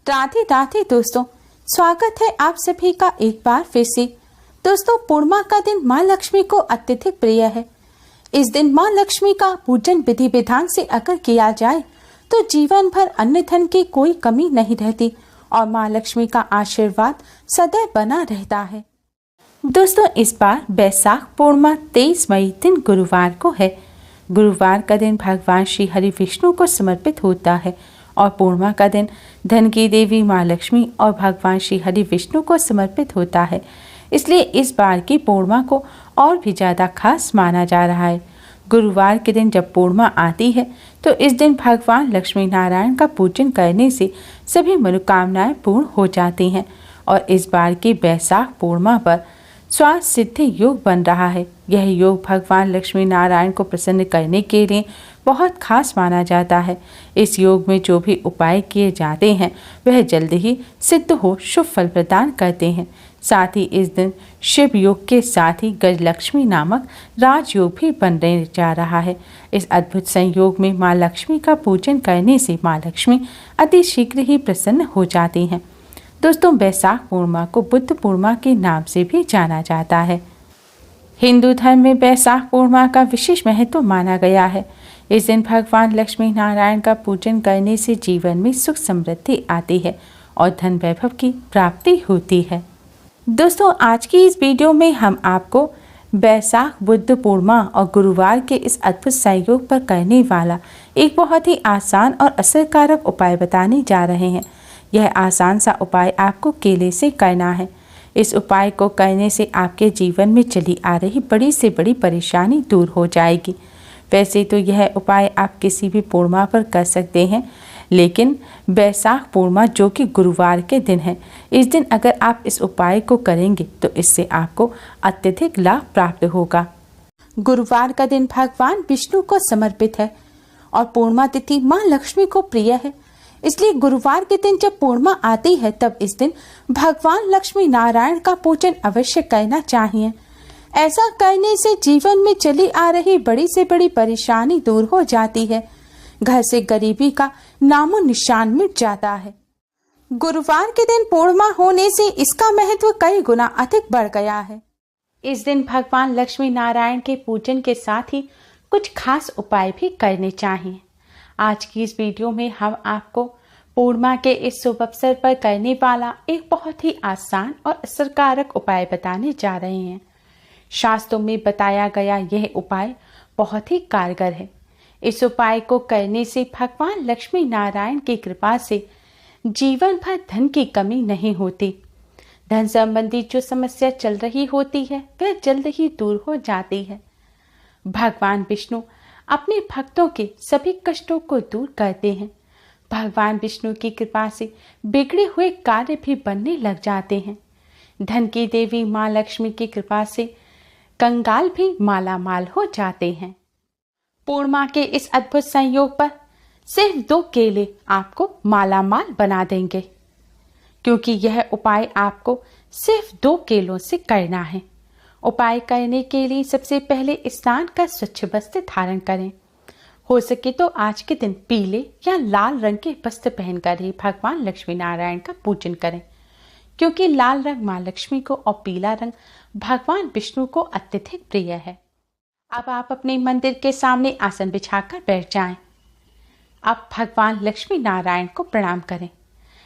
राधे राधे दोस्तों, स्वागत है आप सभी का एक बार फिर से। दोस्तों, पूर्णिमा का दिन माँ लक्ष्मी को अत्यधिक प्रिय है। इस दिन माँ लक्ष्मी का पूजन विधि विधान से अगर किया जाए तो जीवन भर अन्न धन की कोई कमी नहीं रहती और माँ लक्ष्मी का आशीर्वाद सदैव बना रहता है। दोस्तों, इस बार बैसाख पूर्णिमा 23 मई दिन गुरुवार को है। गुरुवार का दिन भगवान श्री हरि विष्णु को समर्पित होता है और पूर्णिमा का दिन धन की देवी माँ लक्ष्मी और भगवान श्री हरि विष्णु को समर्पित होता है। इसलिए इस बार की पूर्णिमा को और भी ज़्यादा खास माना जा रहा है। गुरुवार के दिन जब पूर्णिमा आती है तो इस दिन भगवान लक्ष्मी नारायण का पूजन करने से सभी मनोकामनाएं पूर्ण हो जाती हैं और इस बार की बैसाख पूर्णिमा पर स्वास्थ्य सिद्धि योग बन रहा है। यह योग भगवान लक्ष्मी नारायण को प्रसन्न करने के लिए बहुत खास माना जाता है। इस योग में जो भी उपाय किए जाते हैं वह जल्द ही सिद्ध हो शुभ फल प्रदान करते हैं। साथ ही इस दिन शिव योग के साथ ही गजलक्ष्मी नामक राजयोग भी बनने जा रहा है। इस अद्भुत संयोग में माँ लक्ष्मी का पूजन करने से माँ लक्ष्मी अति शीघ्र ही प्रसन्न हो जाती हैं। दोस्तों, बैसाख पूर्णिमा को बुद्ध पूर्णिमा के नाम से भी जाना जाता है। हिंदू धर्म में बैसाख पूर्णिमा का विशेष महत्व माना गया है। इस दिन भगवान लक्ष्मी नारायण का पूजन करने से जीवन में सुख समृद्धि आती है और धन वैभव की प्राप्ति होती है। दोस्तों, आज की इस वीडियो में हम आपको बैसाख बुद्ध पूर्णिमा और गुरुवार के इस अद्भुत संयोग पर करने वाला एक बहुत ही आसान और असरकारक उपाय बताने जा रहे हैं। यह आसान सा उपाय आपको केले से करना है। इस उपाय को करने से आपके जीवन में चली आ रही बड़ी से बड़ी परेशानी दूर हो जाएगी। वैसे तो यह उपाय आप किसी भी पूर्णिमा पर कर सकते हैं, लेकिन बैसाख पूर्णिमा जो कि गुरुवार के दिन है, इस दिन अगर आप इस उपाय को करेंगे तो इससे आपको अत्यधिक लाभ प्राप्त होगा। गुरुवार का दिन भगवान विष्णु को समर्पित है और पूर्णिमा तिथि माँ लक्ष्मी को प्रिय है। इसलिए गुरुवार के दिन जब पूर्णिमा आती है तब इस दिन भगवान लक्ष्मी नारायण का पूजन अवश्य करना चाहिए। ऐसा करने से जीवन में चली आ रही बड़ी से बड़ी परेशानी दूर हो जाती है। घर से गरीबी का नामो निशान मिट जाता है। गुरुवार के दिन पूर्णिमा होने से इसका महत्व कई गुना अधिक बढ़ गया है। इस दिन भगवान लक्ष्मी नारायण के पूजन के साथ ही कुछ खास उपाय भी करने चाहिए। आज की इस वीडियो में हम आपको पूर्णिमा के इस शुभ अवसर पर करने वाला एक बहुत ही आसान और असरकारक उपाय बताने जा रहे हैं। शास्त्रों में बताया गया यह उपाय बहुत ही कारगर है। इस उपाय को करने से भगवान लक्ष्मी नारायण की कृपा से जीवन भर धन की कमी नहीं होती। धन संबंधी जो समस्या चल रही होती है वह जल्द ही दूर हो जाती है। भगवान विष्णु अपने भक्तों के सभी कष्टों को दूर करते हैं। भगवान विष्णु की कृपा से बिगड़े हुए कार्य भी बनने लग जाते हैं। धन की देवी माँ लक्ष्मी की कृपा से कंगाल भी माला माल हो जाते हैं। पूर्णिमा के इस अद्भुत संयोग पर सिर्फ 2 केले आपको माला माल बना देंगे, क्योंकि यह उपाय आपको सिर्फ 2 केलों से करना है। उपाय करने के लिए सबसे पहले स्नान का स्वच्छ वस्त्र धारण करें। हो सके तो आज के दिन पीले या लाल रंग के वस्त्र पहनकर ही भगवान लक्ष्मी नारायण का पूजन करें, क्योंकि लाल रंग माँ लक्ष्मी को और पीला रंग भगवान विष्णु को अत्यधिक प्रिय है। अब आप अपने मंदिर के सामने आसन बिछाकर बैठ जाएं। अब भगवान लक्ष्मी नारायण को प्रणाम करें।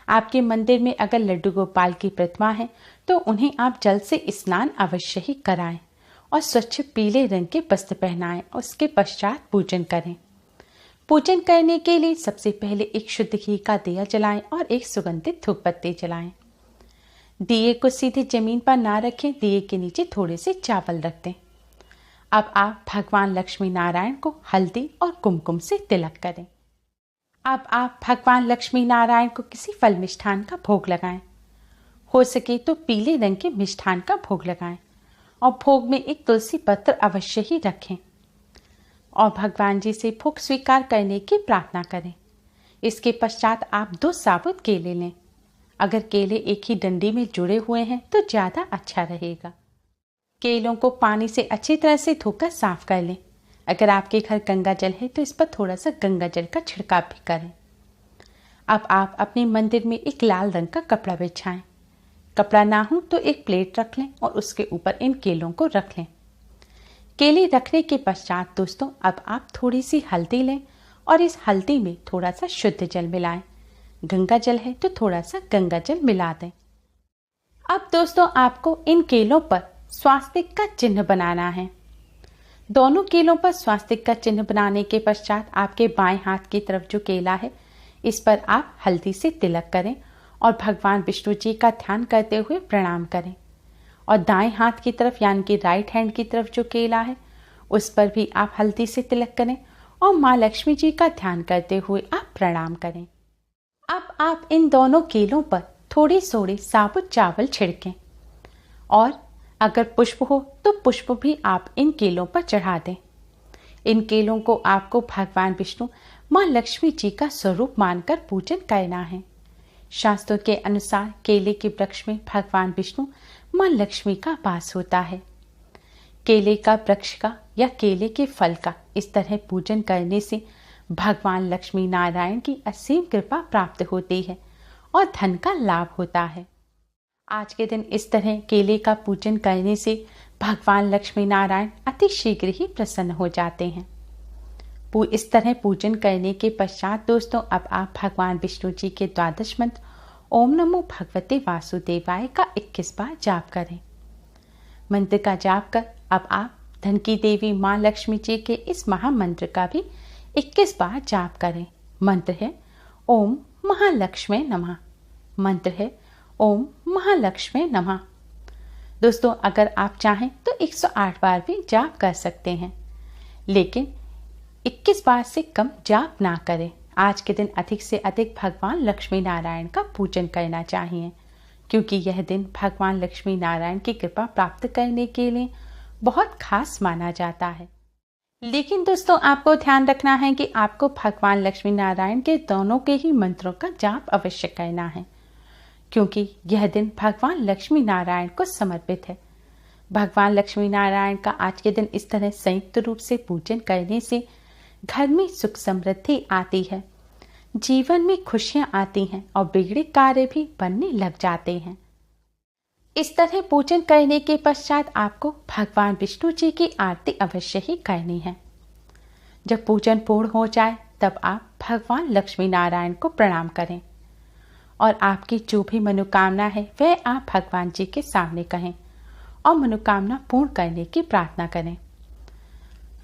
आपके मंदिर में अगर लड्डू गोपाल की प्रतिमा है तो उन्हें आप जल से स्नान अवश्य ही कराएं और स्वच्छ पीले रंग के वस्त्र पहनाएं और उसके पश्चात पूजन करें। पूजन करने के लिए सबसे पहले एक शुद्ध घी का दिया जलाएं और एक सुगंधित धूप बत्ती जलाएं। दिए को सीधे जमीन पर ना रखें, दिए के नीचे थोड़े से चावल रख दें। अब आप भगवान लक्ष्मी नारायण को हल्दी और कुमकुम से तिलक करें। अब आप भगवान लक्ष्मी नारायण को किसी फल मिष्ठान का भोग लगाएं। हो सके तो पीले रंग के मिष्ठान का भोग लगाएं और भोग में एक तुलसी पत्र अवश्य ही रखें और भगवान जी से भोग स्वीकार करने की प्रार्थना करें। इसके पश्चात आप 2 साबुत केले लें। अगर केले एक ही डंडी में जुड़े हुए हैं तो ज़्यादा अच्छा रहेगा। केलों को पानी से अच्छी तरह से धोकर साफ कर लें। अगर आपके घर गंगा जल है तो इस पर थोड़ा सा गंगा जल का छिड़काव भी करें। अब आप अपने मंदिर में एक लाल रंग का कपड़ा बिछाएं। कपड़ा ना हो तो एक प्लेट रख लें और उसके ऊपर इन केलों को रख लें। केले रखने के पश्चात दोस्तों अब आप थोड़ी सी हल्दी लें और इस हल्दी में थोड़ा सा शुद्ध जल मिलाएं। गंगा जल है तो थोड़ा सा गंगा जल मिला दें। अब दोस्तों आपको इन केलों पर स्वास्तिक का चिन्ह बनाना है। दोनों केलों पर स्वास्तिक का चिन्ह बनाने के पश्चात आपके बाएं हाथ की तरफ जो केला है इस पर आप हल्दी से तिलक करें और भगवान विष्णु जी का ध्यान करते हुए प्रणाम करें। और दाएं हाथ की तरफ यानी कि राइट हैंड की तरफ जो केला है उस पर भी आप हल्दी से तिलक करें और माँ लक्ष्मी जी का ध्यान करते हुए आप प्रणाम करें। अब आप इन दोनों केलों पर थोड़े थोड़े साबुत चावल छिड़कें और अगर पुष्प हो तो पुष्प भी आप इन केलों पर चढ़ा दें। इन केलों को आपको भगवान विष्णु माँ लक्ष्मी जी का स्वरूप मानकर पूजन करना है। शास्त्रों के अनुसार केले के वृक्ष में भगवान विष्णु माँ लक्ष्मी का वास होता है। केले का वृक्ष का या केले के फल का इस तरह पूजन करने से भगवान लक्ष्मी नारायण की असीम कृपा प्राप्त होती है और धन का लाभ होता है। आज के दिन इस तरह केले का पूजन करने से भगवान लक्ष्मी नारायण अति शीघ्र ही प्रसन्न हो जाते हैं। इस तरह पूजन करने के पश्चात दोस्तों अब आप भगवान विष्णु जी के द्वादश मंत्र ओम नमो भगवते वासुदेवाय का 21 बार जाप करें। मंत्र का जाप कर अब आप धन की देवी माँ लक्ष्मी जी के इस महामंत्र का भी 21 बार जाप करें। मंत्र है ओम महालक्ष्मी नमः। मंत्र है ओम महालक्ष्मी नमः। दोस्तों अगर आप चाहें तो 108 बार भी जाप कर सकते हैं, लेकिन 21 बार से कम जाप ना करें। आज के दिन अधिक से अधिक भगवान लक्ष्मी नारायण का पूजन करना चाहिए, क्योंकि यह दिन भगवान लक्ष्मी नारायण की कृपा प्राप्त करने के लिए बहुत खास माना जाता है। लेकिन दोस्तों आपको ध्यान रखना है कि आपको भगवान लक्ष्मी नारायण के दोनों के ही मंत्रों का जाप अवश्य करना है, क्योंकि यह दिन भगवान लक्ष्मी नारायण को समर्पित है। भगवान लक्ष्मी नारायण का आज के दिन इस तरह संयुक्त रूप से पूजन करने से घर में सुख समृद्धि आती है, जीवन में खुशियां आती हैं और बिगड़े कार्य भी बनने लग जाते हैं। इस तरह पूजन करने के पश्चात आपको भगवान विष्णु जी की आरती अवश्य ही करनी है। जब पूजन पूर्ण हो जाए तब आप भगवान लक्ष्मी नारायण को प्रणाम करें और आपकी जो भी मनोकामना है वह आप भगवान जी के सामने कहें और मनोकामना पूर्ण करने की प्रार्थना करें।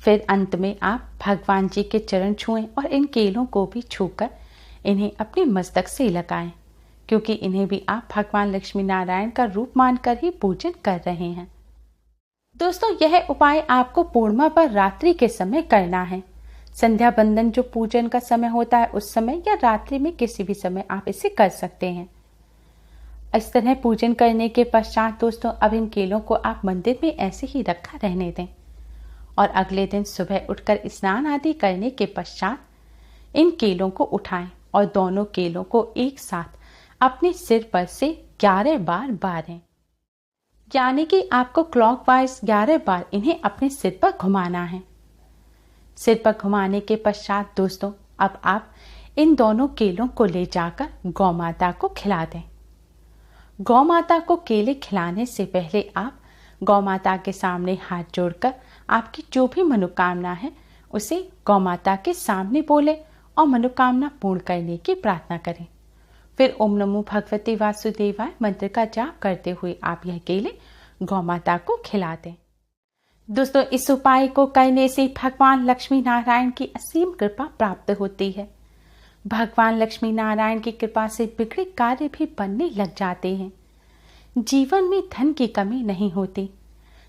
फिर अंत में आप भगवान जी के चरण छुएं और इन केलों को भी छूकर इन्हें अपने मस्तक से लगाएं, क्योंकि इन्हें भी आप भगवान लक्ष्मी नारायण का रूप मानकर ही पूजन कर रहे हैं। दोस्तों यह उपाय आपको पूर्णिमा पर रात्रि के समय करना है। संध्या बंदन जो पूजन का समय होता है उस समय या रात्रि में किसी भी समय आप इसे कर सकते हैं। इस तरह पूजन करने के पश्चात दोस्तों अब इन केलों को आप मंदिर में ऐसे ही रखा रहने दें और अगले दिन सुबह उठकर स्नान आदि करने के पश्चात इन केलों को उठाएं और दोनों केलों को एक साथ अपने सिर पर से 11 बार बारें, यानी कि आपको क्लॉकवाइज 11 बार इन्हें अपने सिर पर घुमाना है। सिर पर घुमाने के पश्चात दोस्तों अब आप इन दोनों केलों को ले जाकर गौ माता को खिला दें। गौ माता को केले खिलाने से पहले आप गौ माता के सामने हाथ जोड़कर आपकी जो भी मनोकामना है उसे गौ माता के सामने बोले और मनोकामना पूर्ण करने की प्रार्थना करें। फिर ओम नमो भगवते वासुदेवाय मंत्र का जाप करते हुए आप यह केले गौ माता को खिला दें। दोस्तों इस उपाय को करने से भगवान लक्ष्मी नारायण की असीम कृपा प्राप्त होती है। भगवान लक्ष्मी नारायण की कृपा से बिगड़े कार्य भी बनने लग जाते हैं। जीवन में धन की कमी नहीं होती,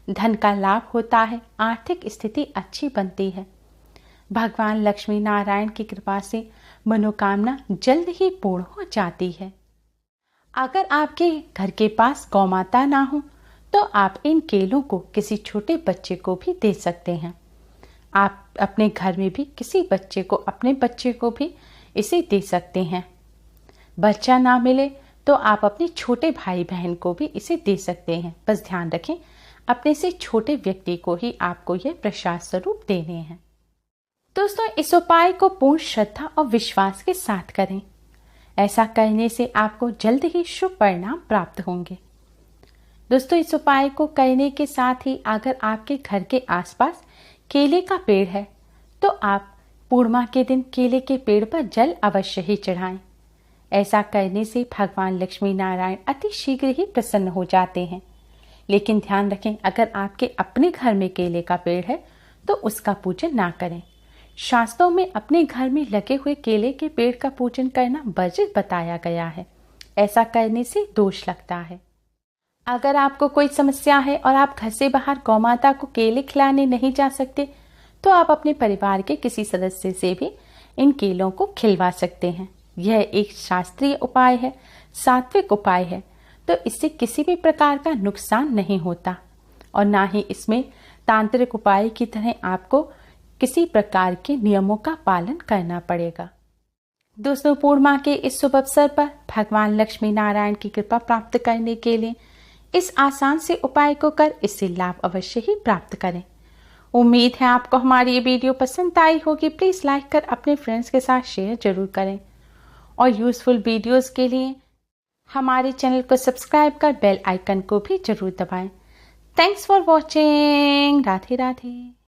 धन का लाभ होता है, आर्थिक स्थिति अच्छी बनती है। भगवान लक्ष्मी नारायण की कृपा से मनोकामना जल्द ही पूर्ण हो जाती है। अगर आपके घर के पास गौ माता ना हो तो आप इन केलों को किसी छोटे बच्चे को भी दे सकते हैं। आप अपने घर में भी किसी बच्चे को, अपने बच्चे को भी इसे दे सकते हैं। बच्चा ना मिले तो आप अपने छोटे भाई बहन को भी इसे दे सकते हैं। बस ध्यान रखें अपने से छोटे व्यक्ति को ही आपको यह प्रसाद स्वरूप देने हैं। दोस्तों इस उपाय को पूर्ण श्रद्धा और विश्वास के साथ करें। ऐसा करने से आपको जल्द ही शुभ परिणाम प्राप्त होंगे। दोस्तों, इस उपाय को करने के साथ ही अगर आपके घर के आसपास केले का पेड़ है तो आप पूर्णिमा के दिन केले के पेड़ पर जल अवश्य ही चढ़ाएं। ऐसा करने से भगवान लक्ष्मी नारायण अति शीघ्र ही प्रसन्न हो जाते हैं। लेकिन ध्यान रखें, अगर आपके अपने घर में केले का पेड़ है तो उसका पूजन ना करें। शास्त्रों में अपने घर में लगे हुए केले के पेड़ का पूजन करना वर्जित बताया गया है। ऐसा करने से दोष लगता है। अगर आपको कोई समस्या है और आप घर से बाहर गौ माता को केले खिलाने नहीं जा सकते तो आप अपने परिवार के किसी सदस्य से भी इन केलों को खिलवा सकते हैं। यह एक शास्त्रीय उपाय है, सात्विक उपाय है, तो इससे किसी भी प्रकार का नुकसान नहीं होता और ना ही इसमें तांत्रिक उपाय की तरह आपको किसी प्रकार के नियमों का पालन करना पड़ेगा। दोस्तों, पूर्णिमा के इस शुभ अवसर पर भगवान लक्ष्मी नारायण की कृपा प्राप्त करने के लिए इस आसान से उपाय को कर इससे लाभ अवश्य ही प्राप्त करें। उम्मीद है आपको हमारी ये वीडियो पसंद आई होगी। प्लीज लाइक कर अपने फ्रेंड्स के साथ शेयर जरूर करें और यूजफुल वीडियोस के लिए हमारे चैनल को सब्सक्राइब कर बेल आइकन को भी जरूर दबाएं। Thanks for watching. Radhe Radhe.